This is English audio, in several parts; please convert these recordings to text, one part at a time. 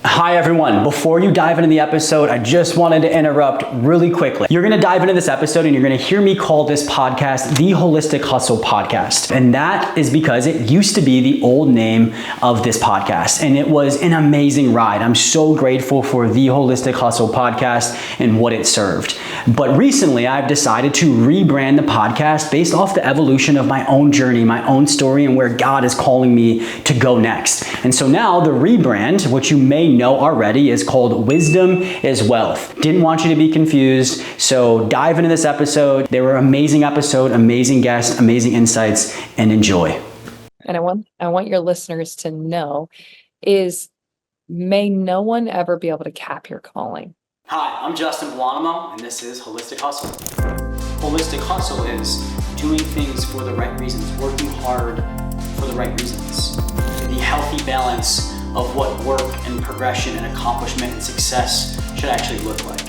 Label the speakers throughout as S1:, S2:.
S1: Hi everyone, before you dive into the episode, I just wanted to interrupt really quickly. You're gonna dive into this episode and you're gonna hear me call this podcast the Holistic Hustle Podcast. And that is because it used to be the old name of this podcast. And it was an amazing ride. I'm so grateful for the Holistic Hustle Podcast and what it served. But recently I've decided to rebrand the podcast based off the evolution of my own journey, my own story, and where God is calling me to go next. And so now the rebrand, which you may know already, is called Wisdom is Wealth. Didn't want you to be confused, so dive into this episode. They were an amazing episode, amazing guests, amazing insights, and enjoy.
S2: And I want your listeners to know is may no one ever be able to cap your calling.
S1: Hi, I'm Justin Buonamo, and this is Holistic Hustle. Holistic Hustle is doing things for the right reasons, working hard for the right reasons. The healthy balance of what work and progression and accomplishment and success should actually look like.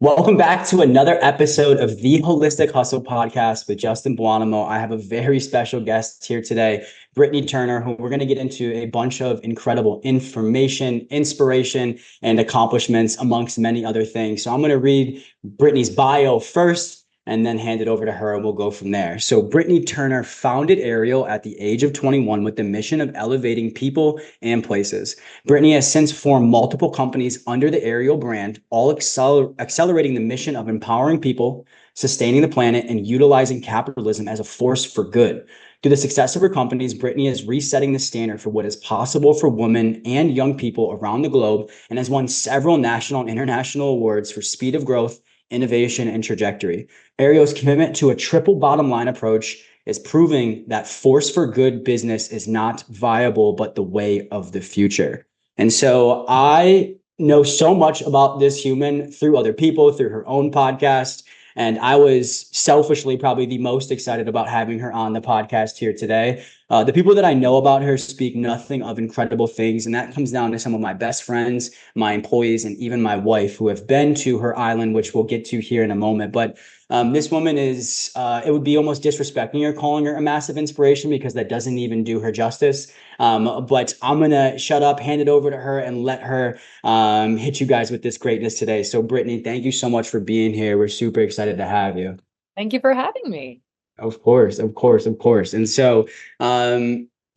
S1: Welcome back to another episode of the Holistic Hustle Podcast with Justin Buonamo. I have a very special guest here today, Britnie Turner, who we're going to get into a bunch of incredible information, inspiration, and accomplishments amongst many other things. So I'm going to read Britnie's bio first and then hand it over to her and we'll go from there. So Britnie Turner founded Ariel at the age of 21 with the mission of elevating people and places. Britnie has since formed multiple companies under the Ariel brand, all accelerating the mission of empowering people, sustaining the planet, and utilizing capitalism as a force for good. Through the success of her companies, Britnie is resetting the standard for what is possible for women and young people around the globe and has won several national and international awards for speed of growth, innovation, and trajectory. Ariel's commitment to a triple bottom line approach is proving that force for good business is not viable, but the way of the future. And so I know so much about this human through other people, through her own podcast. And I was selfishly probably the most excited about having her on the podcast here today. The people that I know about her speak nothing of incredible things. And that comes down to some of my best friends, my employees, and even my wife who have been to her island, which we'll get to here in a moment. But this woman is, it would be almost disrespecting her calling her a massive inspiration because that doesn't even do her justice. But I'm going to shut up, hand it over to her and let her hit you guys with this greatness today. So Britnie, thank you so much for being here. We're super excited to have you.
S2: Thank you for having me.
S1: Of course. And so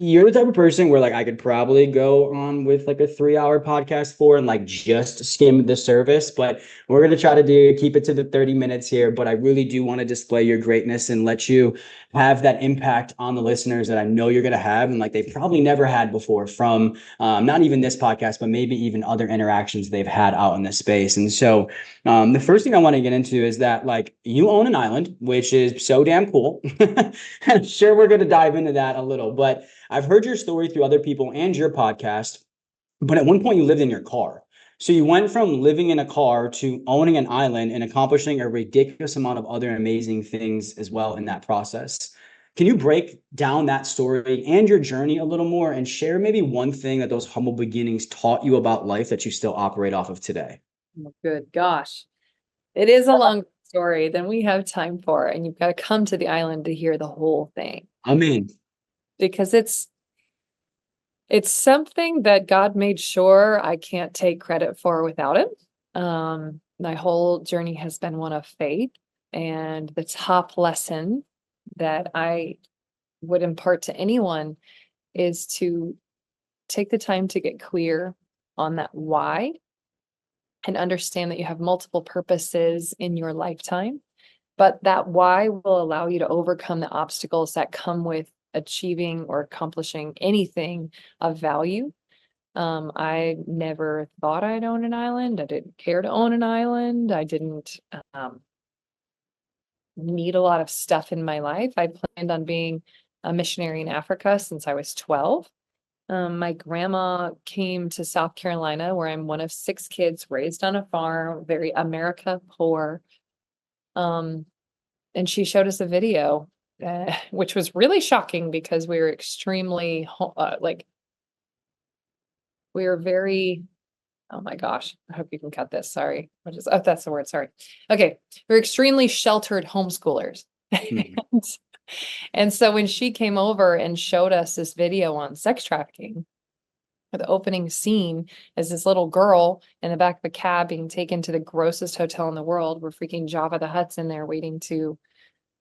S1: you're the type of person where like I could probably go on with like a 3-hour podcast for and like just skim the surface, but we're going to try to keep it to the 30 minutes here. But I really do want to display your greatness and let you have that impact on the listeners that I know you're going to have. And like they've probably never had before from not even this podcast, but maybe even other interactions they've had out in this space. And so the first thing I want to get into is that like you own an island, which is so damn cool. I'm sure we're going to dive into that a little, but I've heard your story through other people and your podcast, but at one point you lived in your car. So you went from living in a car to owning an island and accomplishing a ridiculous amount of other amazing things as well in that process. Can you break down that story and your journey a little more and share maybe one thing that those humble beginnings taught you about life that you still operate off of today?
S2: Oh, good gosh. It is a long story than we have time for, and you've got to come to the island to hear the whole thing.
S1: I mean,
S2: Because it's something that God made sure I can't take credit for without him. My whole journey has been one of faith, and the top lesson that I would impart to anyone is to take the time to get clear on that why and understand that you have multiple purposes in your lifetime, but that why will allow you to overcome the obstacles that come with achieving or accomplishing anything of value. I never thought I'd own an island. I didn't care to own an island. I didn't need a lot of stuff in my life. I planned on being a missionary in Africa since I was 12. My grandma came to South Carolina, where I'm one of 6 kids raised on a farm, very America poor. And she showed us a video, which was really shocking because we were extremely we were very, oh my gosh, I hope you can cut this. Sorry. That's the word. Sorry. Okay. We're extremely sheltered homeschoolers.
S1: Mm-hmm.
S2: And so when she came over and showed us this video on sex trafficking, the opening scene is this little girl in the back of a cab being taken to the grossest hotel in the world, where freaking Jabba the Hutt's in there waiting to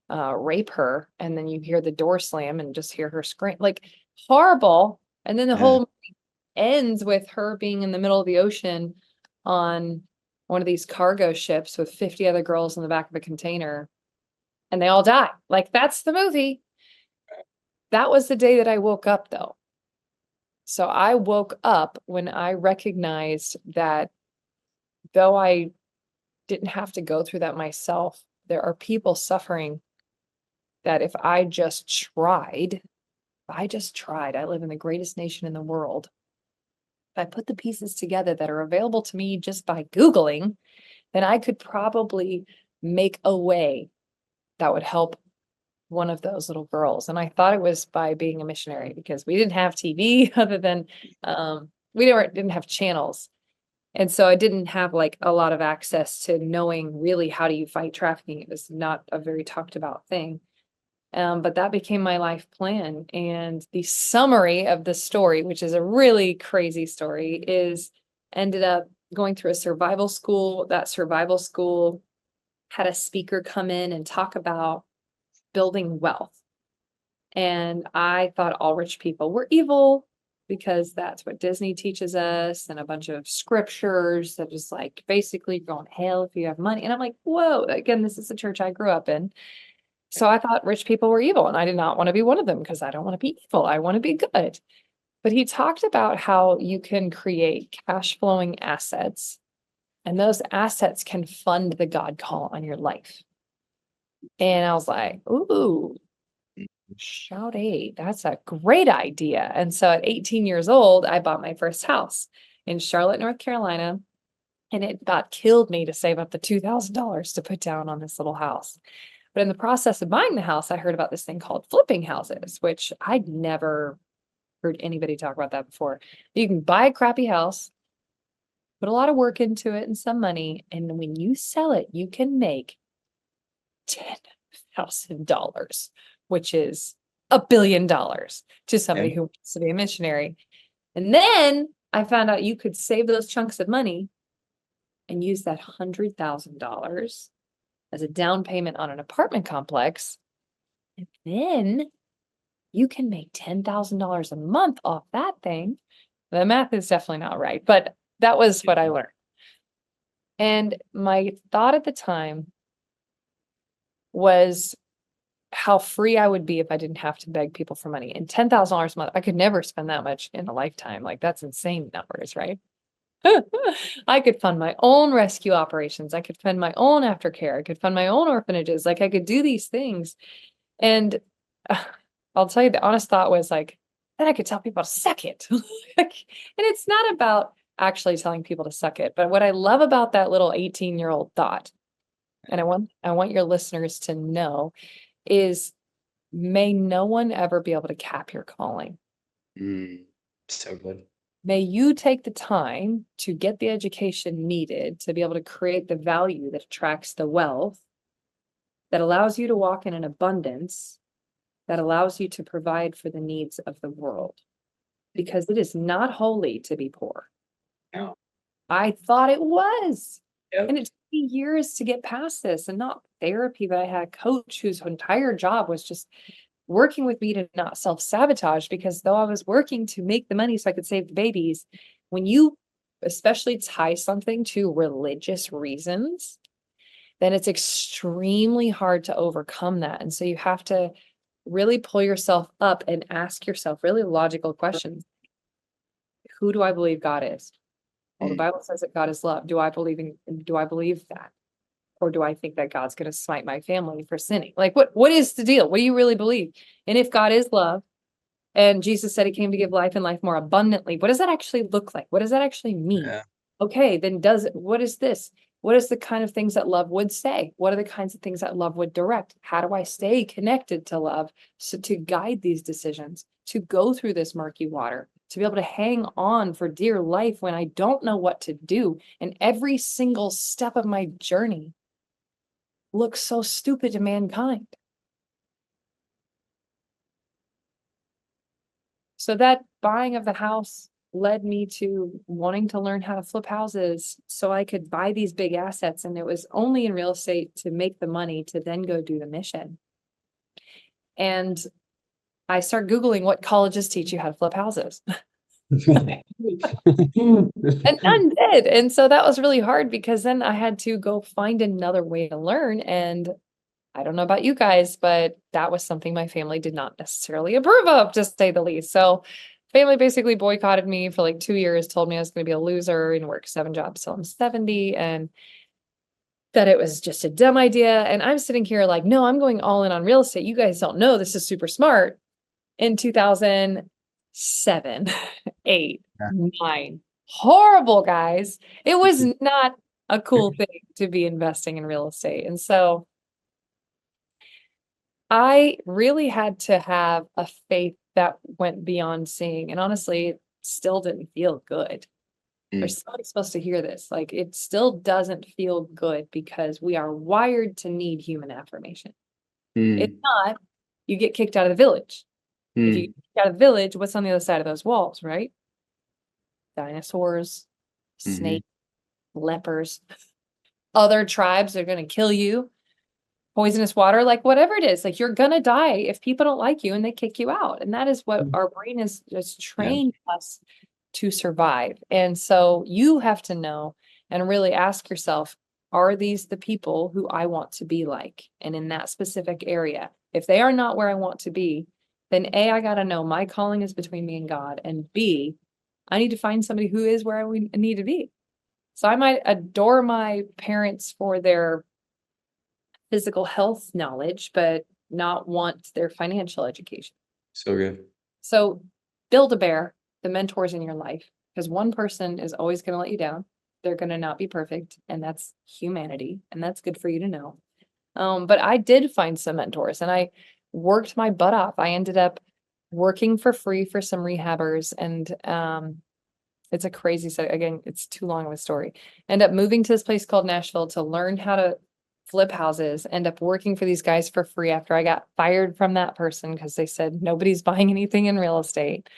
S2: rape her. And then you hear the door slam and just hear her scream, like horrible. And then the
S1: Yeah.
S2: whole ends with her being in the middle of the ocean on one of these cargo ships with 50 other girls in the back of a container, and they all die. Like, that's the movie. That was the day that I woke up, though. So I woke up when I recognized that though I didn't have to go through that myself, there are people suffering that if I just tried, I live in the greatest nation in the world. If I put the pieces together that are available to me just by Googling, then I could probably make a way that would help one of those little girls. And I thought it was by being a missionary, because we didn't have TV other than we didn't have channels. And so I didn't have like a lot of access to knowing really how do you fight trafficking. It was not a very talked about thing. But that became my life plan. And the summary of the story, which is a really crazy story, is ended up going through a survival school. That survival school had a speaker come in and talk about building wealth. And I thought all rich people were evil, because that's what Disney teaches us, and a bunch of scriptures that is like basically you're going to hell if you have money. And I'm like, whoa, again, this is the church I grew up in. So I thought rich people were evil, and I did not want to be one of them, because I don't want to be evil. I want to be good. But he talked about how you can create cash flowing assets, and those assets can fund the God call on your life. And I was like, ooh, shout that's a great idea. And so at 18 years old, I bought my first house in Charlotte, North Carolina. And it about killed me to save up the $2,000 to put down on this little house. But in the process of buying the house, I heard about this thing called flipping houses, which I'd never heard anybody talk about that before. You can buy a crappy house, put a lot of work into it and some money, and when you sell it, you can make $10,000, which is $1 billion to somebody who wants to be a missionary. And then I found out you could save those chunks of money and use that $100,000 as a down payment on an apartment complex. And then you can make $10,000 a month off that thing. The math is definitely not right, but that was what I learned. And my thought at the time was how free I would be if I didn't have to beg people for money. And $10,000 a month, I could never spend that much in a lifetime. Like, that's insane numbers, right? I could fund my own rescue operations. I could fund my own aftercare. I could fund my own orphanages. Like, I could do these things. And I'll tell you, the honest thought was like, then I could tell people to suck it. And it's not about actually telling people to suck it. But what I love about that little 18-year-old thought, and I want your listeners to know, is may no one ever be able to cap your calling.
S1: So good.
S2: May you take the time to get the education needed to be able to create the value that attracts the wealth, that allows you to walk in an abundance, that allows you to provide for the needs of the world. Because it is not holy to be poor.
S1: No.
S2: I thought it was.
S1: Yep.
S2: And it took me years to get past this, and not therapy, but I had a coach whose entire job was just working with me to not self-sabotage, because though I was working to make the money so I could save the babies, when you especially tie something to religious reasons, then it's extremely hard to overcome that. And so you have to really pull yourself up and ask yourself really logical questions. Who do I believe God is? Well, the Bible says that God is love. Do I believe that? Or do I think that God's going to smite my family for sinning? Like, what is the deal? What do you really believe? And if God is love, and Jesus said he came to give life and life more abundantly, what does that actually look like? What does that actually mean?
S1: Yeah.
S2: Okay, then what is this? What is the kind of things that love would say? What are the kinds of things that love would direct? How do I stay connected to love, so to guide these decisions, to go through this murky water, to be able to hang on for dear life when I don't know what to do, and every single step of my journey looks so stupid to mankind. So that buying of the house led me to wanting to learn how to flip houses so I could buy these big assets. And it was only in real estate to make the money to then go do the mission. And I started Googling what colleges teach you how to flip houses. And none did. And so that was really hard because then I had to go find another way to learn. And I don't know about you guys, but that was something my family did not necessarily approve of, to say the least. So family basically boycotted me for like 2 years, told me I was going to be a loser and work 7 jobs till I'm 70, and that it was just a dumb idea. And I'm sitting here like, no, I'm going all in on real estate. You guys don't know this is super smart. In 2007, 8,
S1: Yeah.
S2: 9. Horrible, guys. It was not a cool thing to be investing in real estate. And so I really had to have a faith that went beyond seeing. And honestly, it still didn't feel good. There's somebody supposed to hear this. Like, it still doesn't feel good because we are wired to need human affirmation. If not, you get kicked out of the village. If you get kicked out of the village, what's on the other side of those walls, right? Dinosaurs, snakes, lepers, other tribes are going to kill you, poisonous water, like whatever it is, like you're going to die if people don't like you and they kick you out. And that is what our brain is just trained us to survive. And so you have to know and really ask yourself, are these the people who I want to be like? And in that specific area, if they are not where I want to be, then A, I got to know my calling is between me and God. And B, I need to find somebody who is where I need to be. So I might adore my parents for their physical health knowledge, but not want their financial education.
S1: So good.
S2: So Build-A-Bear the mentors in your life, because one person is always going to let you down. They're going to not be perfect, and that's humanity, and that's good for you to know. But I did find some mentors, and I worked my butt off. I ended up working for free for some rehabbers, and it's a crazy set. Again, it's too long of a story. End up moving to this place called Nashville to learn how to flip houses. End up working for these guys for free after I got fired from that person because they said nobody's buying anything in real estate.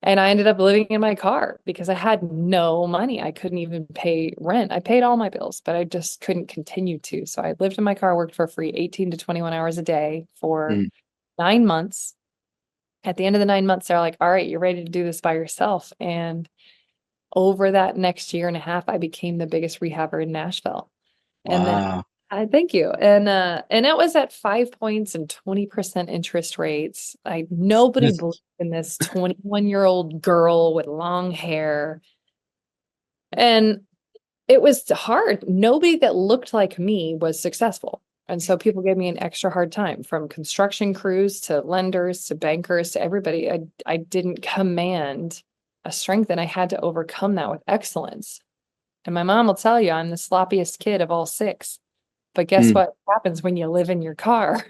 S2: And I ended up living in my car because I had no money. I couldn't even pay rent. I paid all my bills, but I just couldn't continue to. So I lived in my car, worked for free 18 to 21 hours a day for 9 months. At the end of the 9 months, they're like, all right, you're ready to do this by yourself. And over that next year and a half, I became the biggest rehabber in Nashville. And then
S1: Wow.
S2: I thank you. And it was at 5 points and 20% interest rates. Nobody
S1: Yes.
S2: believed in this 21-year-old girl with long hair. And it was hard. Nobody that looked like me was successful. And so people gave me an extra hard time, from construction crews to lenders to bankers to everybody. I didn't command a strength, and I had to overcome that with excellence. And my mom will tell you I'm the sloppiest kid of all 6. But guess what happens when you live in your car?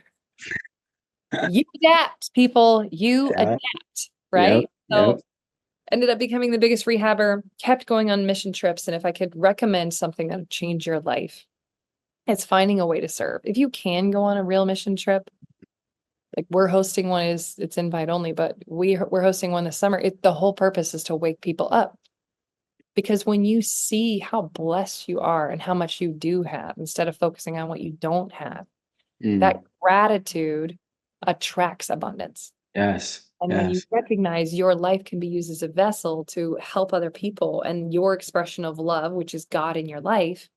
S2: You adapt, people. You
S1: Yeah.
S2: adapt, right?
S1: Yep.
S2: So ended up becoming the biggest rehabber, kept going on mission trips. And if I could recommend something that would change your life, it's finding a way to serve. If you can go on a real mission trip, like we're hosting one, it's invite only, but we're hosting one this summer. The whole purpose is to wake people up. Because when you see how blessed you are and how much you do have, instead of focusing on what you don't have, that gratitude attracts abundance.
S1: Yes.
S2: And when you recognize your life can be used as a vessel to help other people, and your expression of love, which is God in your life,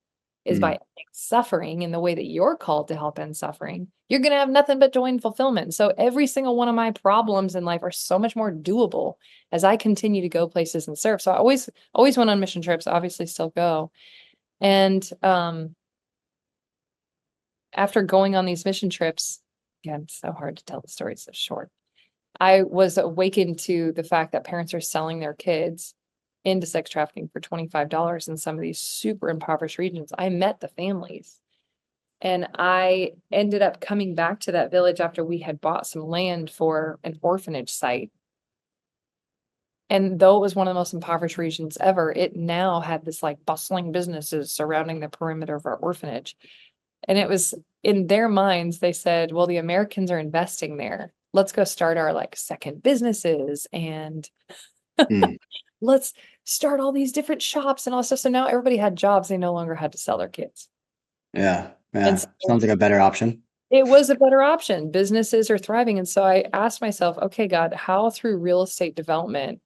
S2: is by ending suffering in the way that you're called to help end suffering, you're going to have nothing but joy and fulfillment. So every single one of my problems in life are so much more doable as I continue to go places and serve. So I always went on mission trips, obviously still go. And after going on these mission trips, again, it's so hard to tell the story so short. I was awakened to the fact that parents are selling their kids into sex trafficking for $25 in some of these super impoverished regions. I met the families, and I ended up coming back to that village after we had bought some land for an orphanage site. And though it was one of the most impoverished regions ever, it now had this like bustling businesses surrounding the perimeter of our orphanage. And it was in their minds, they said, well, the Americans are investing there. Let's go start our like second businesses. And
S1: Mm.
S2: Let's start all these different shops and all this stuff. So now everybody had jobs. They no longer had to sell their kids.
S1: Yeah.
S2: And
S1: Yeah.
S2: so
S1: Sounds like a better option.
S2: it was a better option. Businesses are thriving. And so I asked myself, okay, God, how through real estate development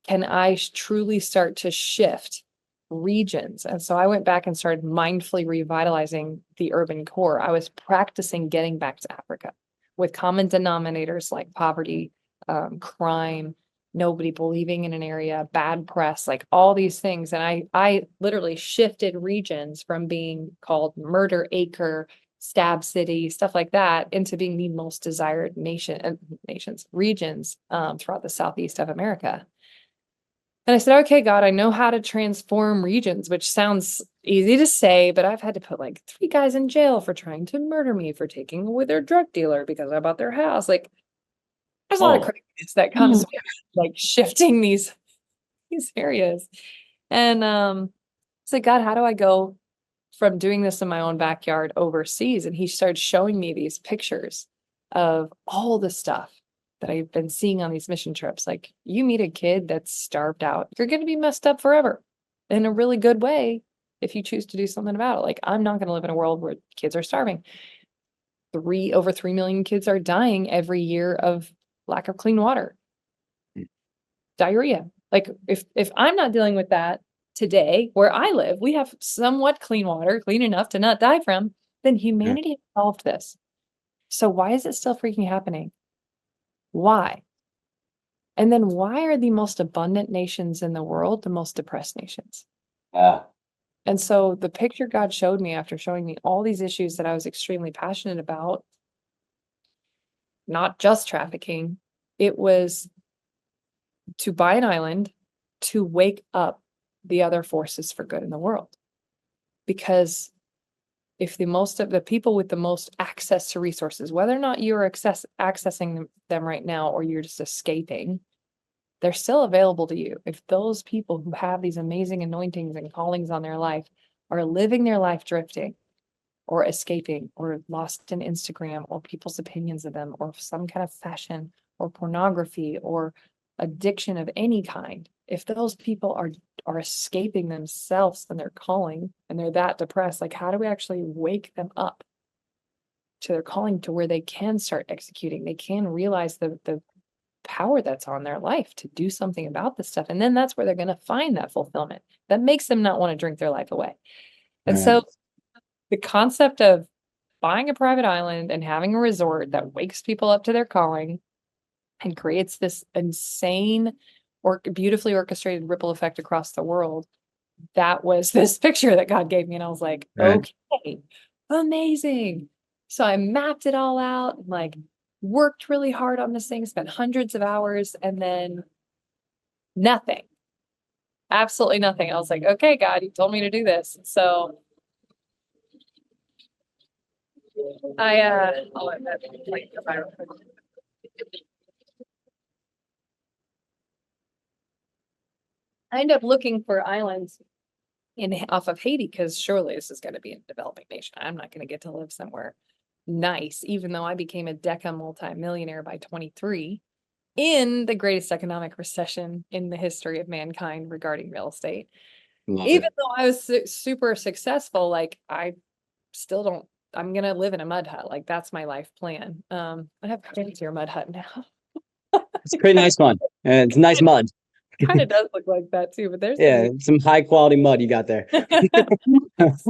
S2: can I truly start to shift regions? And so I went back and started mindfully revitalizing the urban core. I was practicing getting back to Africa with common denominators like poverty, crime, nobody believing in an area, bad press, like all these things. And I literally shifted regions from being called murder acre, stab city, stuff like that, into being the most desired regions throughout the southeast of America. And I said, okay, God, I know how to transform regions, which sounds easy to say, but I've had to put like 3 guys in jail for trying to murder me for taking away their drug dealer because I bought their house. Like, there's a lot of
S1: Oh.
S2: craziness that comes with like shifting these areas. And so God, how do I go from doing this in my own backyard overseas? And he started showing me these pictures of all the stuff that I've been seeing on these mission trips. Like, you meet a kid that's starved out, you're going to be messed up forever in a really good way if you choose to do something about it. Like, I'm not going to live in a world where kids are starving. Over 3 million kids are dying every year of lack of clean water, diarrhea. Like, if I'm not dealing with that today where I live, we have somewhat clean water, clean enough to not die from, then
S1: Yeah.
S2: humanity has solved this. So why is it still freaking happening? Why? And then why are the most abundant nations in the world the most depressed nations?
S1: Yeah.
S2: And so the picture God showed me after showing me all these issues that I was extremely passionate about, not just trafficking, it was to buy an island to wake up the other forces for good in the world. Because if the most of the people with the most access to resources, whether or not you're accessing them right now or you're just escaping, they're still available to you. If those people who have these amazing anointings and callings on their life are living their life drifting or escaping or lost in Instagram or people's opinions of them or some kind of fashion or pornography or addiction of any kind, if those people are escaping themselves and their calling and they're that depressed, like, how do we actually wake them up to their calling to where they can start executing? They can realize the power that's on their life to do something about this stuff. And then that's where they're going to find that fulfillment that makes them not want to drink their life away. And
S1: Yeah.
S2: so the concept of buying a private island and having a resort that wakes people up to their calling and creates this insane or beautifully orchestrated ripple effect across the world. That was this picture that God gave me. And I was like,
S1: Right.
S2: okay, amazing. So I mapped it all out, like worked really hard on this thing, spent hundreds of hours, and then nothing, absolutely nothing. I was like, okay, God, you told me to do this. So I'll let that play go by real quick. I end up looking for islands off of Haiti because surely this is going to be a developing nation. I'm not going to get to live somewhere nice, even though I became a Deca multimillionaire by 23 in the greatest economic recession in the history of mankind regarding real estate.
S1: Love
S2: Even
S1: it.
S2: though I was super successful, like, I still don't. I'm gonna live in a mud hut. Like, that's my life plan. I have a fancier mud hut now.
S1: It's a pretty nice one. It's nice mud.
S2: Kind of does look like that too, but there's
S1: Yeah, some high quality mud you got there.
S2: nice.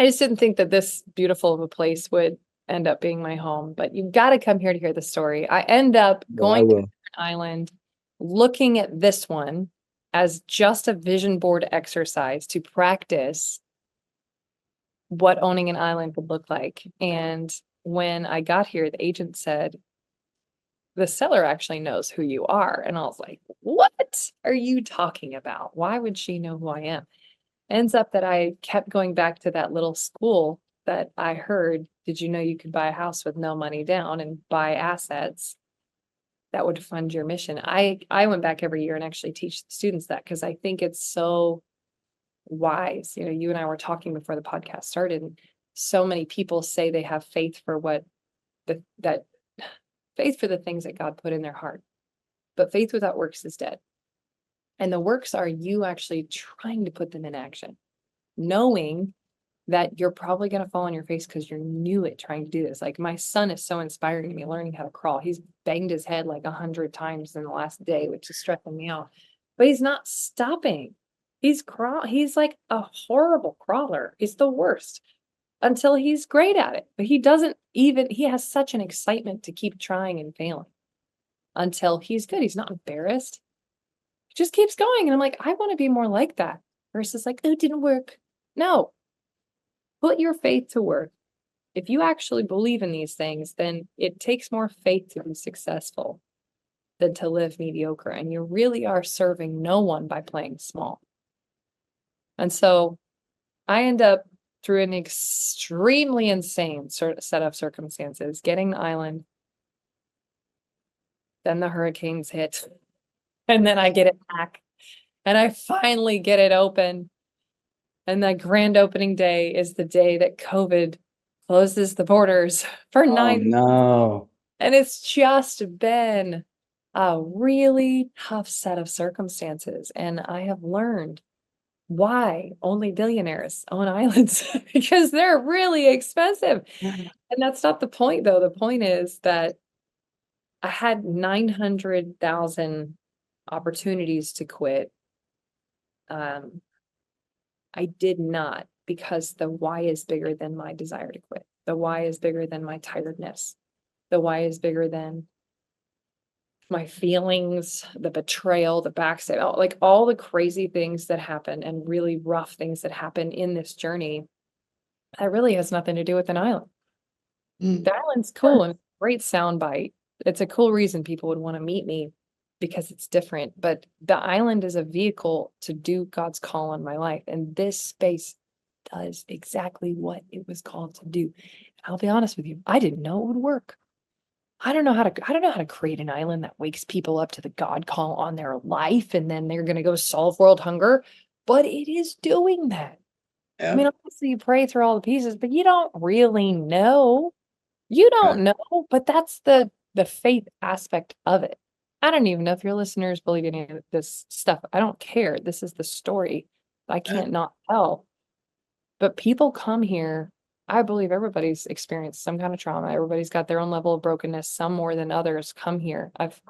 S2: I just didn't think that this beautiful of a place would end up being my home, but you've got to come here to hear the story. I end up
S1: Well, I
S2: going to
S1: will.
S2: an island, looking at this one as just a vision board exercise to practice what owning an island would look like. And when I got here, the agent said, the seller actually knows who you are. And I was like, what are you talking about? Why would she know who I am? Ends up that I kept going back to that little school that I heard, did you know you could buy a house with no money down and buy assets that would fund your mission? I went back every year and actually teach the students that because I think it's so wise. You know, you and I were talking before the podcast started, and so many people say they have faith for that faith for the things that God put in their heart. but faith without works is dead. And the works are you actually trying to put them in action, knowing that you're probably going to fall on your face because you're new at trying to do this. Like my son is so inspiring to me learning how to crawl. He's banged his head like 100 times in the last day, which is stressing me out, but he's not stopping. He's like a horrible crawler. He's the worst until he's great at it. But he has such an excitement to keep trying and failing until he's good. He's not embarrassed. He just keeps going. And I'm like, I want to be more like that versus like, oh, it didn't work. No, put your faith to work. If you actually believe in these things, then it takes more faith to be successful than to live mediocre. And you really are serving no one by playing small. And so I end up through an extremely insane set of circumstances, getting the island. Then the hurricanes hit, and then I get it back, and I finally get it open. And the grand opening day is the day that COVID closes the borders for 9
S1: Oh no.
S2: And it's just been a really tough set of circumstances. And I have learned why only billionaires own islands because they're really expensive. And that's not the point, though. The point is that I had 900,000 opportunities to quit. I did not, because the why is bigger than my desire to quit. The why is bigger than my tiredness. The why is bigger than my feelings, the betrayal, the backstab, like all the crazy things that happen and really rough things that happen in this journey. That really has nothing to do with an island. The island's cool and great soundbite. It's a cool reason people would want to meet me because it's different. But the island is a vehicle to do God's call on my life. And this space does exactly what it was called to do. I'll be honest with you, I didn't know it would work. I don't know how to create an island that wakes people up to the God call on their life, and then they're going to go solve world hunger. But it is doing that.
S1: Yeah.
S2: I mean, obviously you pray through all the pieces, but you don't really know. You don't know, but that's the faith aspect of it. I don't even know if your listeners believe any of this stuff. I don't care. This is the story I can't not tell. But people come here. I believe everybody's experienced some kind of trauma. Everybody's got their own level of brokenness, some more than others come here. I've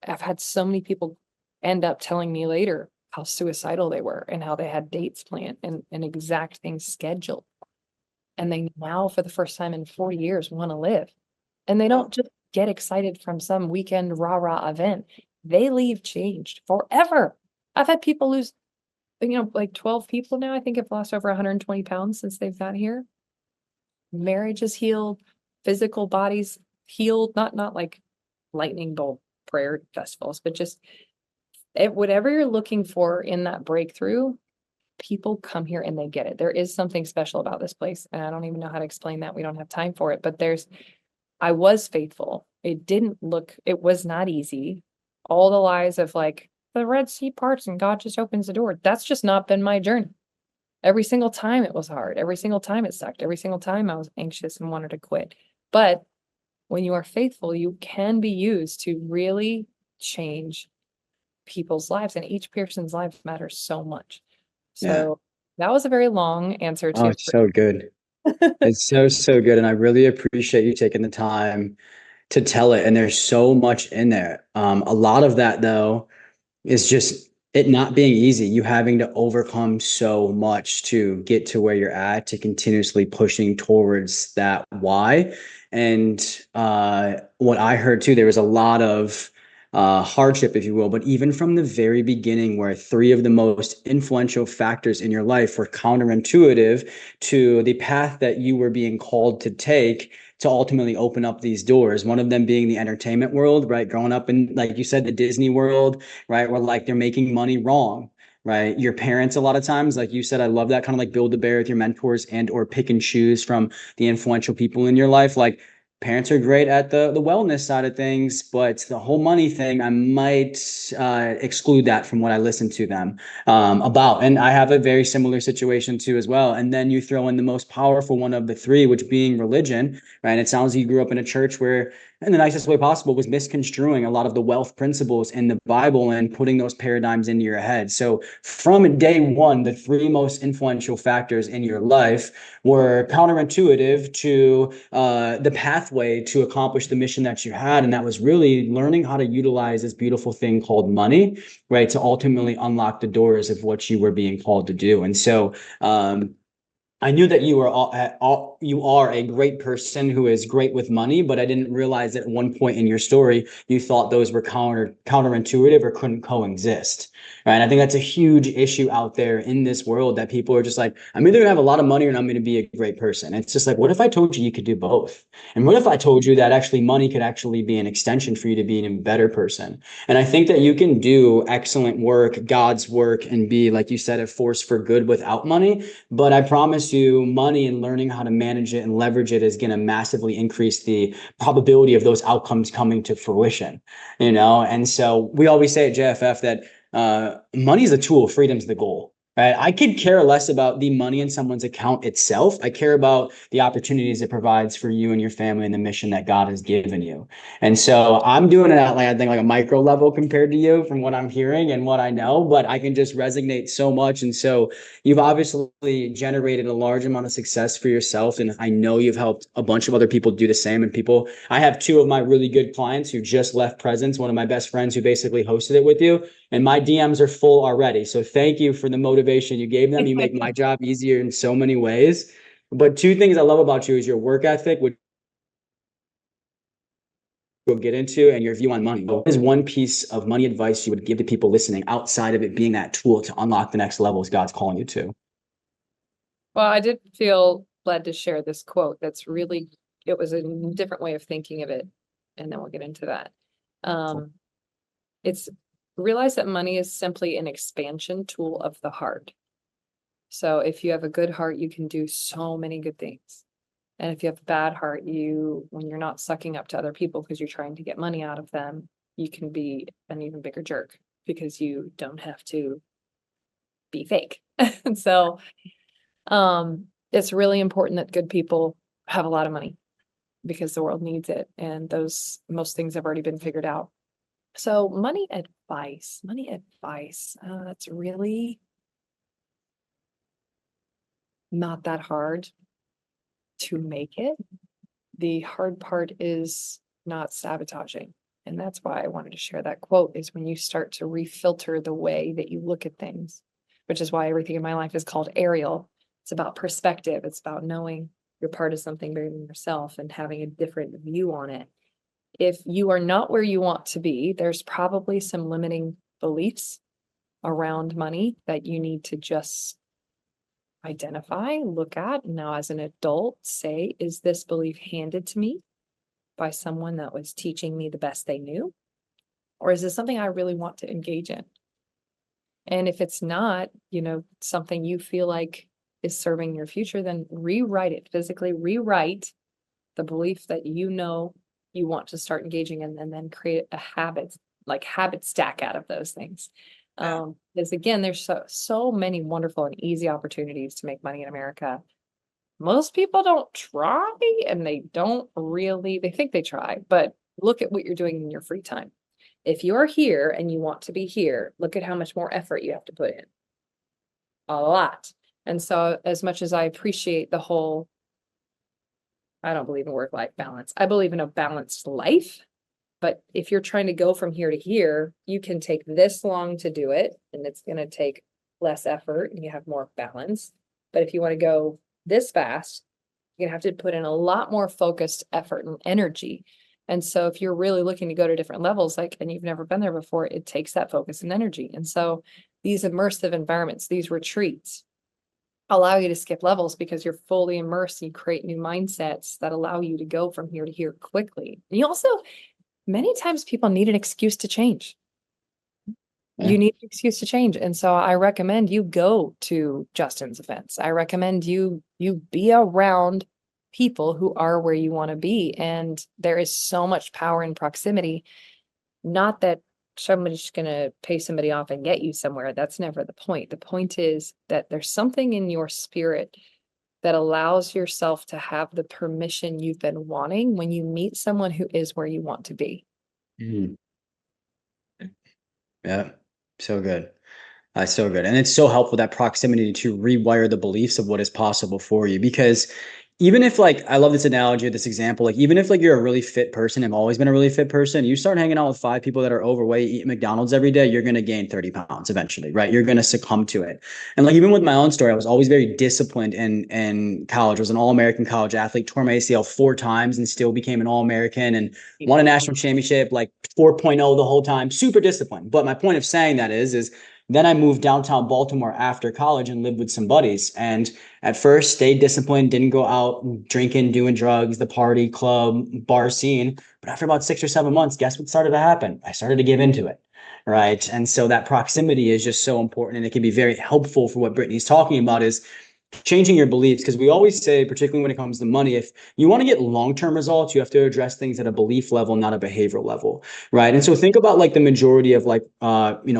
S2: had so many people end up telling me later how suicidal they were and how they had dates planned and exact things scheduled. And they now, for the first time in 40 years, want to live. And they don't just get excited from some weekend rah-rah event. They leave changed forever. I've had people lose, like 12 people now, I think, have lost over 120 pounds since they've got here. Marriage is healed, physical bodies healed, not like lightning bolt prayer festivals, but just whatever you're looking for in that breakthrough, people come here and they get it. There is something special about this place. And I don't even know how to explain that. We don't have time for it, but I was faithful. It was not easy. All the lies of like the Red Sea parts and God just opens the door. That's just not been my journey. Every single time it was hard. Every single time it sucked. Every single time I was anxious and wanted to quit. But when you are faithful, you can be used to really change people's lives, and each person's life matters so much. So that was a very long answer to.
S1: Oh, it's so good. It's so good. And I really appreciate you taking the time to tell it. And there's so much in there. A lot of that, though, is just it not being easy, you having to overcome so much to get to where you're at, to continuously pushing towards that why. And what I heard too, there was a lot of hardship, if you will, but even from the very beginning, where three of the most influential factors in your life were counterintuitive to the path that you were being called to take to ultimately open up these doors. One of them being the entertainment world, right? Growing up in, like you said, the Disney world, right? Where like they're making money wrong, right? Your parents, a lot of times, like you said, I love that kind of like build a bear with your mentors and or pick and choose from the influential people in your life. Like parents are great at the wellness side of things, but the whole money thing, I might exclude that from what I listen to them about. And I have a very similar situation too as well. And then you throw in the most powerful one of the three, which being religion, right? And it sounds like you grew up in a church where in the nicest way possible, was misconstruing a lot of the wealth principles in the Bible and putting those paradigms into your head. So from day one, the three most influential factors in your life were counterintuitive to the pathway to accomplish the mission that you had. And that was really learning how to utilize this beautiful thing called money, right, to ultimately unlock the doors of what you were being called to do. And so, I knew that you are a great person who is great with money, but I didn't realize that at one point in your story you thought those were counterintuitive or couldn't coexist. Right. And I think that's a huge issue out there in this world, that people are just like, I'm either gonna have a lot of money or I'm gonna be a great person. And it's just like, what if I told you you could do both? And what if I told you that actually money could actually be an extension for you to be a better person? And I think that you can do excellent work, God's work, and be, like you said, a force for good without money. But I promise you, money and learning how to manage it and leverage it is going to massively increase the probability of those outcomes coming to fruition, you know? And so we always say at JFF that money is a tool, freedom's the goal. Right. I could care less about the money in someone's account itself. I care about the opportunities it provides for you and your family and the mission that God has given you. And so I'm doing it at, like, I think, like a micro level compared to you from what I'm hearing and what I know, but I can just resonate so much. And so you've obviously generated a large amount of success for yourself. And I know you've helped a bunch of other people do the same. And people, I have two of my really good clients who just left Presence, one of my best friends who basically hosted it with you. And my DMs are full already. So thank you for the motivation you gave them. You make my job easier in so many ways. But two things I love about you is your work ethic, which we'll get into, and your view on money. What is one piece of money advice you would give to people listening outside of it being that tool to unlock the next levels God's calling you to?
S2: Well, I did feel led to share this quote that's really, it was a different way of thinking of it. And then we'll get into that. It's realize that money is simply an expansion tool of the heart. So if you have a good heart, you can do so many good things. And if you have a bad heart, when you're not sucking up to other people because you're trying to get money out of them, you can be an even bigger jerk because you don't have to be fake. And so it's really important that good people have a lot of money because the world needs it. And most things have already been figured out. So money advice, that's really not that hard to make it. The hard part is not sabotaging. And that's why I wanted to share that quote, is when you start to refilter the way that you look at things, which is why everything in my life is called Ariel. It's about perspective. It's about knowing you're part of something bigger than yourself and having a different view on it. If you are not where you want to be, there's probably some limiting beliefs around money that you need to just identify, look at. Now, as an adult, say, is this belief handed to me by someone that was teaching me the best they knew? Or is this something I really want to engage in? And if it's not, something you feel like is serving your future, then rewrite it, physically rewrite the belief that you want to start engaging in, and then create a habit stack out of those things. Because again, there's so many wonderful and easy opportunities to make money in America. Most people don't try, and they think they try, but look at what you're doing in your free time. If you're here and you want to be here, look at how much more effort you have to put in. A lot. And so as much as I appreciate the whole, I don't believe in work-life balance. I believe in a balanced life. But if you're trying to go from here to here, you can take this long to do it, and it's going to take less effort and you have more balance. But if you want to go this fast, you're going to have to put in a lot more focused effort and energy. And so if you're really looking to go to different levels, and you've never been there before, it takes that focus and energy. And so these immersive environments, these retreats, allow you to skip levels because you're fully immersed. You create new mindsets that allow you to go from here to here quickly. And you also, many times people need an excuse to change. You need an excuse to change. And so I recommend you go to Justin's events. I recommend you be around people who are where you want to be. And there is so much power in proximity. Not that somebody's going to pay somebody off and get you somewhere. That's never the point. The point is that there's something in your spirit that allows yourself to have the permission you've been wanting when you meet someone who is where you want to be.
S1: Mhm. Yeah. So good. So good. And it's so helpful, that proximity, to rewire the beliefs of what is possible for you. Because even if, like, I love this analogy or this example, like, even if like you're a really fit person, have always been a really fit person, you start hanging out with five people that are overweight, eat McDonald's every day, you're going to gain 30 pounds eventually, right? You're going to succumb to it. And like, even with my own story, I was always very disciplined in college. I was an all-American college athlete, tore my ACL 4 times and still became an all-American and won a national championship, like 4.0 the whole time, super disciplined. But my point of saying that is then I moved downtown Baltimore after college and lived with some buddies. And at first stayed disciplined, didn't go out drinking, doing drugs, the party, club, bar scene. But after about 6 or 7 months, guess what started to happen? I started to give into it. Right. And so that proximity is just so important. And it can be very helpful for what Brittany's talking about, is changing your beliefs. Because we always say, particularly when it comes to money, if you want to get long-term results, you have to address things at a belief level, not a behavioral level, right? And so think about like the majority of like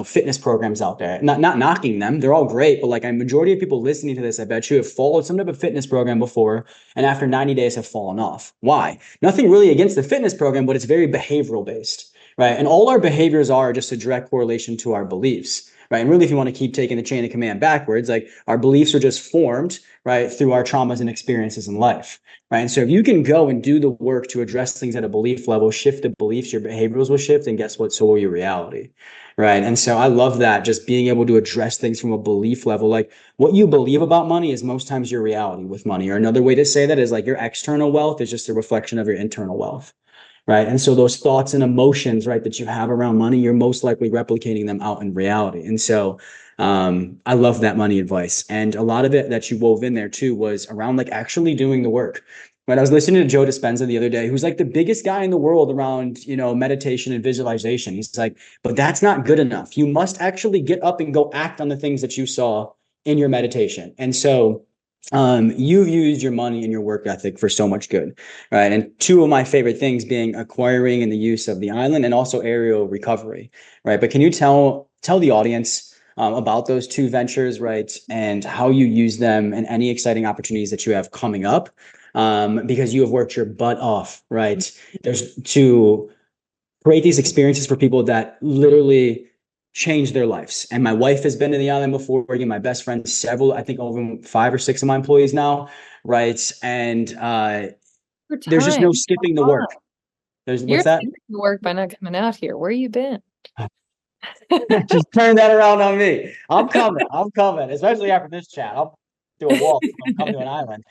S1: fitness programs out there. Not knocking them, they're all great, but like a majority of people listening to this, I bet you, have followed some type of fitness program before, and after 90 days have fallen off. Why? Nothing really against the fitness program, but it's very behavioral based, right? And all our behaviors are just a direct correlation to our beliefs. Right. And really, if you want to keep taking the chain of command backwards, like, our beliefs are just formed, right, through our traumas and experiences in life. Right. And so if you can go and do the work to address things at a belief level, shift the beliefs, your behaviors will shift. And guess what? So will your reality. Right. And so I love that, just being able to address things from a belief level. Like, what you believe about money is most times your reality with money. Or another way to say that is like, your external wealth is just a reflection of your internal wealth. Right. And so those thoughts and emotions, right, that you have around money, you're most likely replicating them out in reality. And so I love that money advice. And a lot of it that you wove in there too was around like actually doing the work. When I was listening to Joe Dispenza the other day, who's like the biggest guy in the world around, meditation and visualization. He's like, but that's not good enough. You must actually get up and go act on the things that you saw in your meditation. And so you've used your money and your work ethic for so much good, right? And two of my favorite things being acquiring and the use of the island, and also aerial recovery, right? But can you tell the audience about those two ventures, right, and how you use them and any exciting opportunities that you have coming up? Because you have worked your butt off, right? There's to create these experiences for people that literally change their lives. And my wife has been to the island before. Again, my best friend, several, I think over 5 or 6 of my employees now, right? And
S2: Your
S1: there's just
S2: time.
S1: no skipping the work. There's
S2: You're
S1: what's that?
S2: skipping work by not coming out here. Where you been?
S1: Just turn that around on me. I'm coming. I'm coming. Especially after this chat. I'll do a walk. I'll come to an island.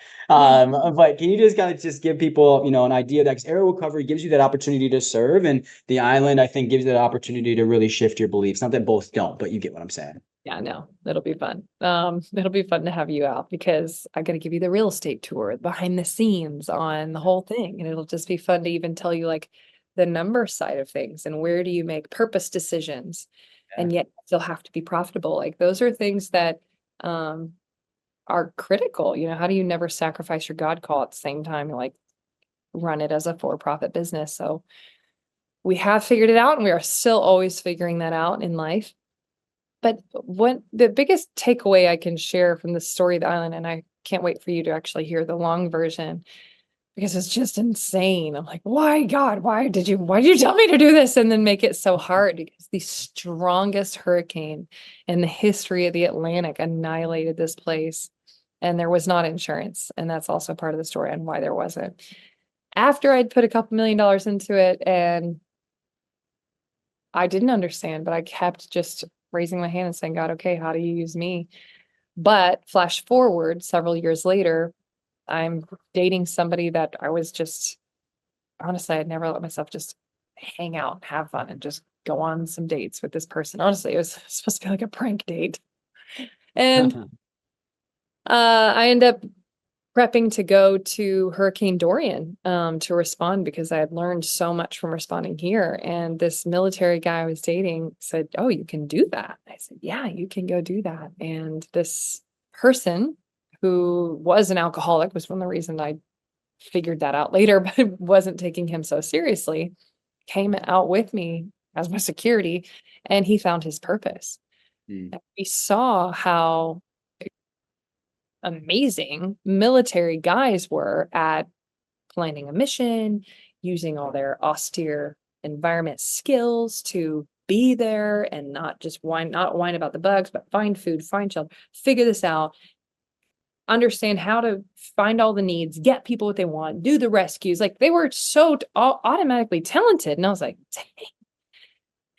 S1: But can you just kind of just give people, an idea that, because aerial recovery gives you that opportunity to serve, and the island, I think, gives you that opportunity to really shift your beliefs. Not that both don't, but you get what I'm saying.
S2: Yeah, no, it'll be fun. It'll be fun to have you out, because I got to give you the real estate tour, behind the scenes on the whole thing. And it'll just be fun to even tell you like the number side of things, and where do you make purpose decisions, and yet still have to be profitable. Like, those are things that are critical. How do you never sacrifice your God call at the same time? Like, run it as a for-profit business. So we have figured it out, and we are still always figuring that out in life. But what the biggest takeaway I can share from the story of the island, and I can't wait for you to actually hear the long version, because it's just insane. I'm like, why, God, why did you tell me to do this and then make it so hard? Because the strongest hurricane in the history of the Atlantic annihilated this place, and there was not insurance. And that's also part of the story on why there wasn't. After I'd put a couple $1 million into it, and I didn't understand, but I kept just raising my hand and saying, God, okay, how do you use me? But flash forward several years later, I'm dating somebody that I was just, honestly, I'd never let myself just hang out and have fun and just go on some dates with this person. Honestly, it was supposed to be like a prank date. And I end up prepping to go to Hurricane Dorian to respond, because I had learned so much from responding here. And this military guy I was dating said, oh, you can do that. I said, yeah, you can go do that. And this person, who was an alcoholic, was one of the reasons I figured that out later, but wasn't taking him so seriously, came out with me as my security, and he found his purpose.
S1: Mm.
S2: And we saw how amazing military guys were at planning a mission, using all their austere environment skills to be there and not just not whine about the bugs, but find food, find shelter, figure this out, understand how to find all the needs, get people what they want, do the rescues. Like they were so automatically talented. And I was like, dang,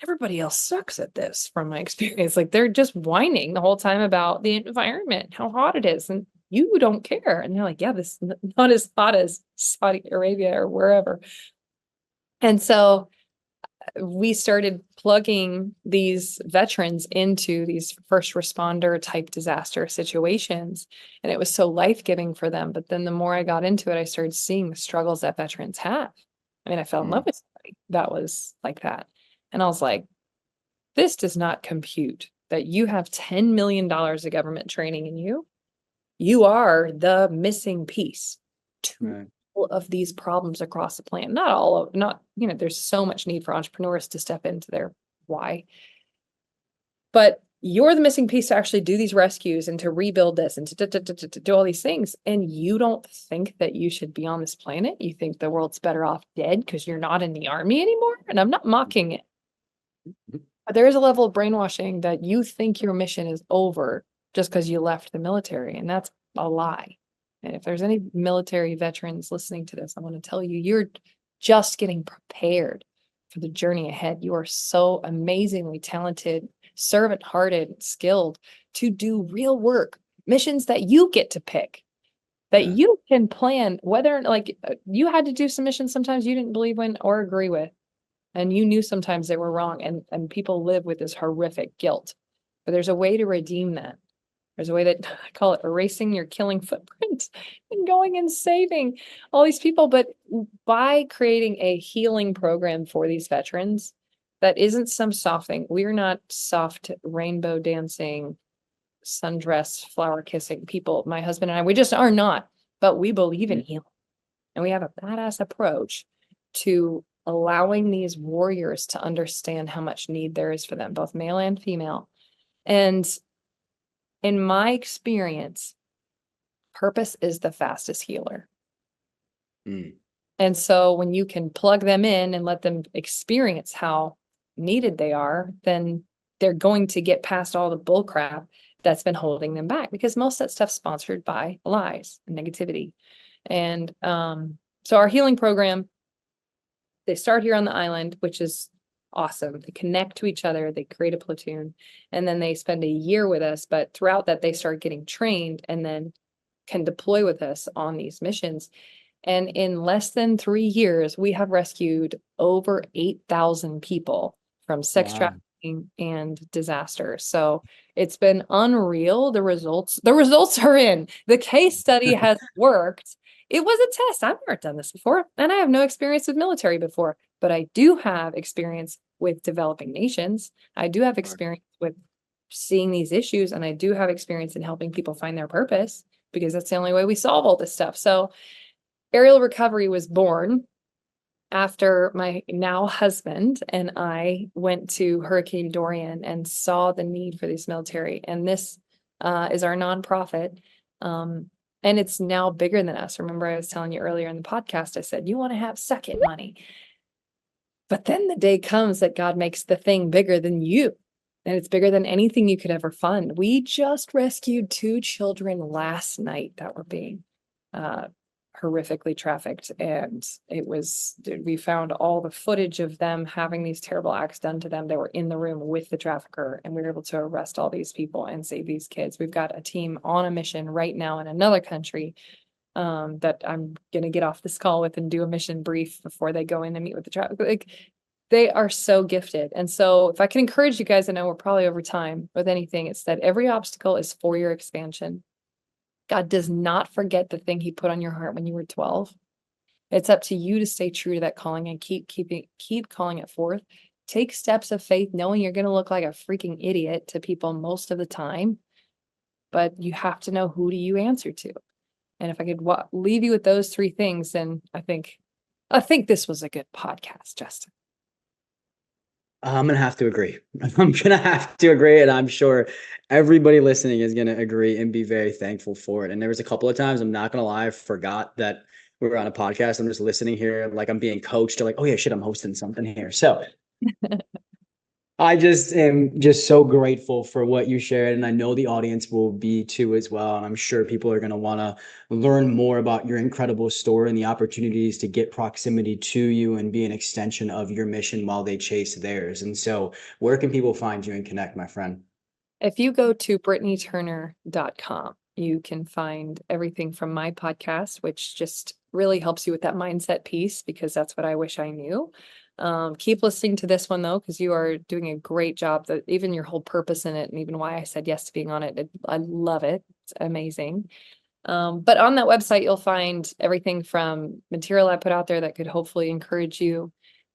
S2: everybody else sucks at this from my experience. Like they're just whining the whole time about the environment, how hot it is. And you don't care. And they're like, yeah, this is not as hot as Saudi Arabia or wherever. And so we started plugging these veterans into these first responder type disaster situations. And it was so life-giving for them. But then the more I got into it, I started seeing the struggles that veterans have. I mean, I fell in love with somebody that was like that. And I was like, this does not compute that you have $10 million of government training in you. You are the missing piece to all of these problems across the planet. Not all of, not, there's so much need for entrepreneurs to step into their why. But you're the missing piece to actually do these rescues and to rebuild this and to do all these things. And you don't think that you should be on this planet. You think the world's better off dead because you're not in the army anymore. And I'm not mocking it. But there is a level of brainwashing that you think your mission is over just because you left the military. And that's a lie. And if there's any military veterans listening to this, I want to tell you, you're just getting prepared for the journey ahead. You are so amazingly talented, servant-hearted, skilled to do real work, missions that you get to pick, that you can plan, whether like you had to do some missions sometimes you didn't believe in or agree with. And you knew sometimes they were wrong, and people live with this horrific guilt. But there's a way to redeem that. There's a way that I call it erasing your killing footprint and going and saving all these people. But by creating a healing program for these veterans, that isn't some soft thing. We're not soft rainbow dancing, sundress, flower kissing people. My husband and I, we just are not. But we believe in healing. And we have a badass approach to allowing these warriors to understand how much need there is for them, both male and female. And in my experience, purpose is the fastest healer. And so when you can plug them in and let them experience how needed they are, then they're going to get past all the bull crap that's been holding them back, because most of that stuff's sponsored by lies and negativity. And so our healing program, they start here on the island, which is awesome. They connect to each other, they create a platoon, and then they spend a year with us. But throughout that, they start getting trained and then can deploy with us on these missions. And in less than 3 years, we have rescued over 8,000 people from sex trafficking and disaster. So it's been unreal. The results are in. The case study has worked. It was a test. I've never done this before, and I have no experience with military before, but I do have experience with developing nations. I do have experience with seeing these issues, and I do have experience in helping people find their purpose, because that's the only way we solve all this stuff. So aerial recovery was born after my now husband and I went to Hurricane Dorian and saw the need for these military. And this is our nonprofit. And it's now bigger than us. Remember, I was telling you earlier in the podcast, I said, you want to have second money. But then the day comes that God makes the thing bigger than you. And it's bigger than anything you could ever fund. We just rescued 2 children last night that were being horrifically trafficked. And we found all the footage of them having these terrible acts done to them. They were in the room with the trafficker, and we were able to arrest all these people and save these kids. We've got a team on a mission right now in another country that I'm going to get off this call with and do a mission brief before they go in and meet with the trafficker. Like, they are so gifted. And so if I can encourage you guys, I know we're probably over time with anything, it's that every obstacle is for your expansion. God does not forget the thing he put on your heart when you were 12. It's up to you to stay true to that calling and keep calling it forth. Take steps of faith, knowing you're going to look like a freaking idiot to people most of the time, but you have to know, who do you answer to? And if I could leave you with those 3 things, then I think this was a good podcast, Justin.
S1: I'm gonna have to agree. I'm gonna have to agree, and I'm sure everybody listening is gonna agree and be very thankful for it. And there was a couple of times, I'm not gonna lie, I forgot that we were on a podcast. I'm just listening here, like I'm being coached, or like, oh yeah, shit, I'm hosting something here. So I just am just so grateful for what you shared, and I know the audience will be too as well. And I'm sure people are going to want to learn more about your incredible story and the opportunities to get proximity to you and be an extension of your mission while they chase theirs. And so, where can people find you and connect, my friend?
S2: If you go to BritnieTurner.com, you can find everything from my podcast, which just really helps you with that mindset piece, because that's what I wish I knew. Keep listening to this one though, because you are doing a great job. That even your whole purpose in it, and even why I said yes to being on it, I love it. It's amazing. But on that website, you'll find everything from material I put out there that could hopefully encourage you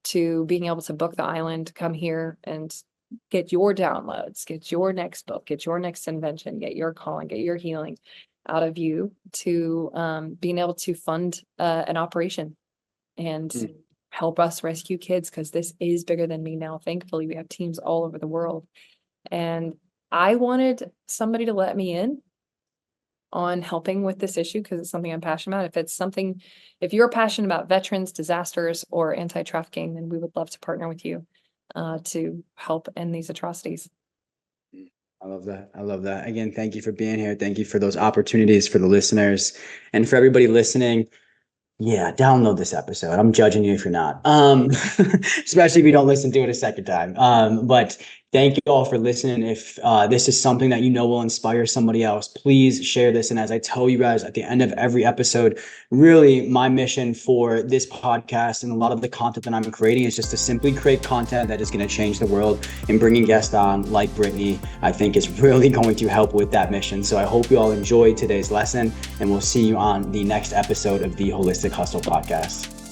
S2: to being able to book the island, come here and get your downloads, get your next book, get your next invention, get your calling, get your healing out of you, to being able to fund an operation and
S1: Mm.
S2: help us rescue kids, because this is bigger than me now. Thankfully, we have teams all over the world. And I wanted somebody to let me in on helping with this issue, because it's something I'm passionate about. If you're passionate about veterans, disasters, or anti-trafficking, then we would love to partner with you to help end these atrocities.
S1: I love that. I love that. Again, thank you for being here. Thank you for those opportunities for the listeners and for everybody listening. Yeah, download this episode. I'm judging you if you're not. Especially if you don't listen to it a second time. But thank you all for listening. If this is something that you know will inspire somebody else, please share this. And as I tell you guys at the end of every episode, really my mission for this podcast and a lot of the content that I'm creating is just to simply create content that is going to change the world. And bringing guests on like Britnie, I think is really going to help with that mission. So I hope you all enjoyed today's lesson, and we'll see you on the next episode of the Holistic Hustle Podcast.